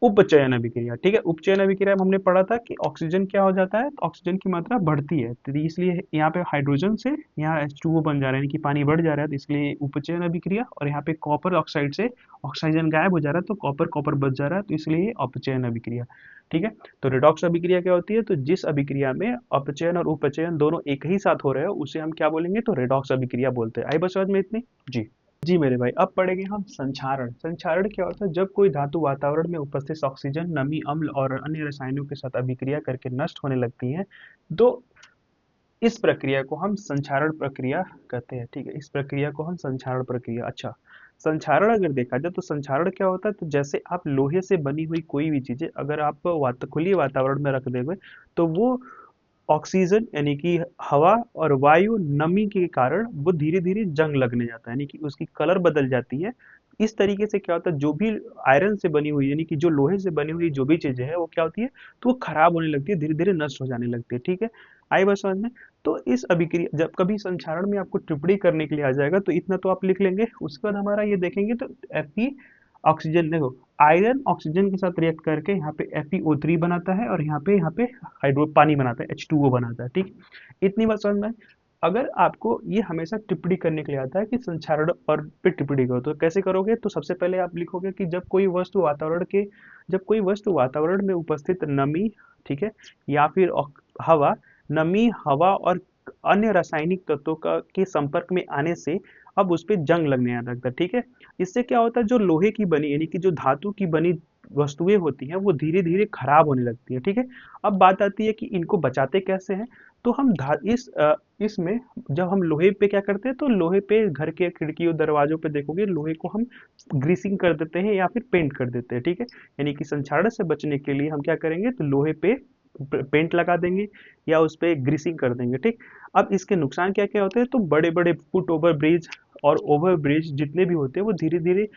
उपचयन अभिक्रिया, ठीक है। उपचयन अभिक्रिया में हमने पढ़ा था कि ऑक्सीजन क्या हो जाता है, तो ऑक्सीजन की मात्रा बढ़ती है, तो इसलिए यहाँ पे हाइड्रोजन से यहाँ H2O बन जा रहा है, यानी कि पानी बढ़ जा रहा है, तो इसलिए उपचयन अभिक्रिया। और यहाँ पे कॉपर ऑक्साइड से ऑक्सीजन गायब हो जा रहा है तो कॉपर कॉपर बच जा रहा है, तो इसलिए ये अपचयन अभिक्रिया, ठीक है। तो रिडॉक्स अभिक्रिया क्या होती है, तो जिस अभिक्रिया में अपचयन और उपचयन दोनों एक ही साथ हो रहे हो उसे हम क्या बोलेंगे, तो रिडॉक्स अभिक्रिया बोलते हैं। आई बस समझ में इतनी। जी जी मेरे भाई, अब पढ़ेंगे हम संक्षारण। संक्षारण क्या होता है, जब कोई धातु वातावरण में उपस्थित ऑक्सीजन, नमी, अम्ल और अन्य रसायनों के साथ अभिक्रिया करके नष्ट होने लगती है, तो इस प्रक्रिया को हम संक्षारण प्रक्रिया कहते हैं, ठीक है। इस प्रक्रिया को हम संक्षारण प्रक्रिया, अच्छा, संक्षारण अगर देखा जाए तो संक्षारण क्या होता है, तो जैसे आप लोहे से बनी हुई कोई भी चीजें अगर आप खुली वातावरण में रख देंगे तो वो ऑक्सीजन यानी कि हवा और वायु नमी के कारण वो धीरे धीरे जंग लगने जाता है, यानी कि उसकी कलर बदल जाती है। इस तरीके से क्या होता है, जो भी आयरन से बनी हुई यानी कि जो लोहे से बनी हुई जो भी चीजें है वो क्या होती है, तो वो खराब होने लगती है, धीरे धीरे नष्ट हो जाने लगती है। ठीक है, आई बात समझ में। तो इस अभिक्रिया जब कभी संक्षारण में आपको टिप्पणी करने के लिए आ जाएगा तो इतना तो आप लिख लेंगे। उसके बाद हमारा ये देखेंगे तो Fe ऑक्सीजन देखो, आयरन ऑक्सीजन के साथ रिएक्ट करके यहाँ पे FeO3 बनाता है और यहाँ पे हाइड्रो पानी बनाता है, H2O बनाता है। ठीक, इतनी बात समझ में। अगर आपको ये हमेशा टिप्पणी करने के लिए आता है कि संक्षारण और पे टिप्पणी करो तो कैसे करोगे, तो सबसे पहले आप लिखोगे कि जब कोई वस्तु वातावरण में उपस्थित नमी, ठीक है, या फिर हवा, नमी, हवा और अन्य रासायनिक तत्वों का के संपर्क में आने से अब उस पे जंग लगने लगता है। ठीक है, इससे क्या होता है, जो लोहे की बनी यानी कि जो धातु की बनी वस्तुएं होती हैं वो धीरे धीरे खराब होने लगती है। ठीक है, अब बात आती है कि इनको बचाते कैसे हैं। तो हम इसमें जब हम लोहे पे क्या करते हैं, तो लोहे पे घर के खिड़कियों दरवाजों पे देखोगे लोहे को हम ग्रीसिंग कर देते हैं या फिर पेंट कर देते हैं। ठीक है, यानी कि संक्षारण से बचने के लिए हम क्या करेंगे, तो लोहे पे पेंट लगा देंगे या उस पे ग्रीसिंग कर देंगे। ठीक, अब इसके नुकसान क्या क्या होते हैं, तो बड़े बड़े फुट ओवर ब्रिज और ओवर ब्रिज जितने भी होते हैं वो धीरे धीरे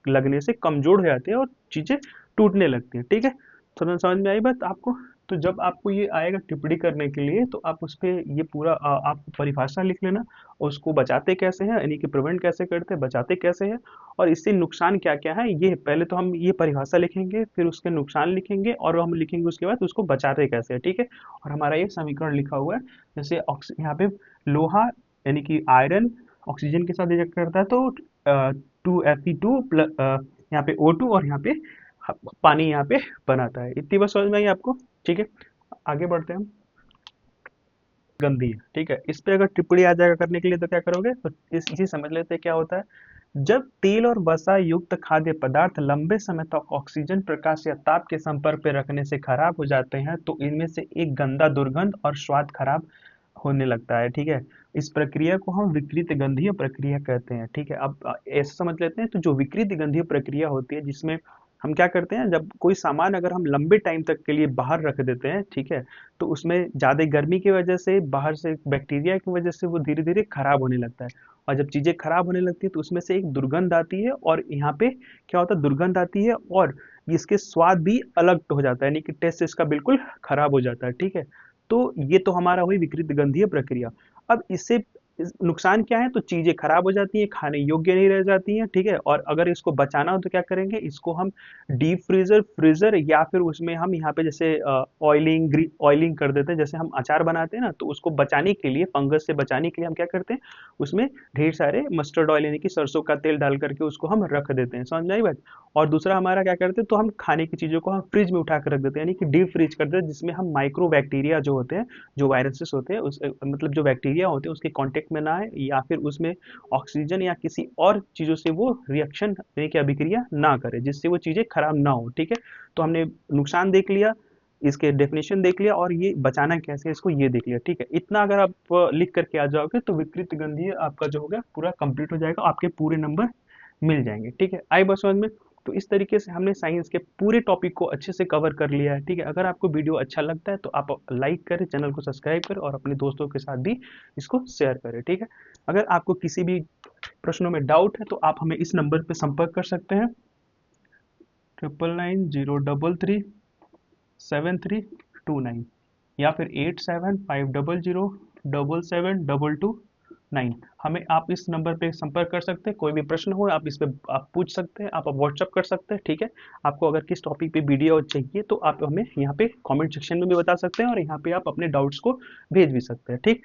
लगने से कमजोर हो जाते हैं और चीजें टूटने लगती हैं। ठीक है, समझ में आई बात आपको। तो जब आपको ये आएगा टिप्पणी करने के लिए तो आप उस पे ये पूरा आप परिभाषा लिख लेना, और उसको बचाते कैसे हैं यानी कि प्रिवेंट कैसे करते हैं, बचाते कैसे हैं, और इससे नुकसान क्या क्या है, ये पहले तो हम ये परिभाषा लिखेंगे, फिर उसके नुकसान लिखेंगे और हम लिखेंगे उसके बाद उसको बचाते कैसे हैं। ठीक है, और हमारा ये समीकरण लिखा हुआ है। जैसे यहाँ पे लोहा यानी कि आयरन ऑक्सीजन के साथ रिएक्ट करता है तो 2Fe2 प्लस यहाँ पे O2 और यहाँ पे पानी यहाँ पे बनाता है। इतनी बात समझ में आई आपको। ठीक है, आगे बढ़ते हैं हम। गंदी है, ठीक है, इस पे अगर टिप्पणी आ जाएगा करने के लिए तो क्या करोगे, तो इसी समझ लेते हैं क्या होता है। जब तेल और वसा युक्त खाद्य पदार्थ लंबे समय तक ऑक्सीजन, प्रकाश या ताप के संपर्क में रखने से खराब हो जाते हैं तो इनमें से एक गंदा दुर्गंध और स्वाद खराब होने लगता है। ठीक है, इस प्रक्रिया को हम विकृत गंधीय प्रक्रिया कहते हैं। ठीक है, अब ऐसा समझ लेते हैं, तो जो विकृत गंधीय प्रक्रिया होती है जिसमें हम क्या करते हैं, जब कोई सामान अगर हम लंबे टाइम तक के लिए बाहर रख देते हैं, ठीक है, तो उसमें ज्यादा गर्मी की वजह से बाहर से बैक्टीरिया की वजह से वो धीरे धीरे खराब होने लगता है। और जब चीजें खराब होने लगती है तो उसमें से एक दुर्गंध आती है, और यहाँ पे क्या होता है, दुर्गंध आती है और इसके स्वाद भी अलग हो जाता है, यानी कि टेस्ट इसका बिल्कुल खराब हो जाता है। ठीक है, तो ये तो हमारा हुई विकृत गंधीय प्रक्रिया। अब इससे नुकसान क्या है, तो चीजें खराब हो जाती हैं, खाने योग्य नहीं रह जाती हैं। ठीक है, और अगर इसको बचाना हो तो क्या करेंगे, इसको हम डीप फ्रीजर फ्रीजर या फिर उसमें हम यहाँ पे जैसे ऑयलिंग कर देते हैं, जैसे हम अचार बनाते हैं ना, तो उसको बचाने के लिए, फंगस से बचाने के लिए हम क्या करते हैं, उसमें ढेर सारे मस्टर्ड ऑयल यानी कि सरसों का तेल डाल करके उसको हम रख देते हैं। समझ में आई बात। और दूसरा हमारा क्या करते हैं, तो हम खाने की चीजों को हम फ्रिज में उठा कर रख देते हैं, यानी कि डीप फ्रीज कर देते हैं, जिसमें हम माइक्रो बैक्टीरिया जो होते हैं, जो वायरसेस होते हैं, उस मतलब जो बैक्टीरिया होते हैं उसके कांटेक्ट में ना आए, या फिर उसमें ऑक्सीजन या किसी और चीजों से वो रिएक्शन यानी कि अभिक्रिया ना करे, जिससे वो चीजें खराब ना हो। ठीक है, तो हमने नुकसान देख लिया, इसके डेफिनेशन देख लिया, और ये बचाना कैसे है इसको ये देख लिया। ठीक है, इतना अगर आप लिख करके आ जाओगे तो विकृत गंधीय आपका जो होगा पूरा कंप्लीट हो जाएगा, आपके पूरे नंबर मिल जाएंगे। ठीक है, आई बस समझ में। तो इस तरीके से हमने साइंस के पूरे टॉपिक को अच्छे से कवर कर लिया है। ठीक है, अगर आपको वीडियो अच्छा लगता है तो आप लाइक करें, चैनल को सब्सक्राइब करें और अपने दोस्तों के साथ भी इसको शेयर करें। ठीक है, अगर आपको किसी भी प्रश्नों में डाउट है तो आप हमें इस नंबर पर संपर्क कर सकते हैं, 9990337329, या फिर 8750077722। हमें आप इस नंबर पे संपर्क कर सकते हैं, कोई भी प्रश्न हो आप इस पे आप पूछ सकते हैं, आप व्हाट्सअप कर सकते हैं। ठीक है, आपको अगर किस टॉपिक पे वीडियो चाहिए तो आप हमें यहाँ पे कमेंट सेक्शन में भी बता सकते हैं, और यहाँ पे आप अपने डाउट्स को भेज भी सकते हैं। ठीक।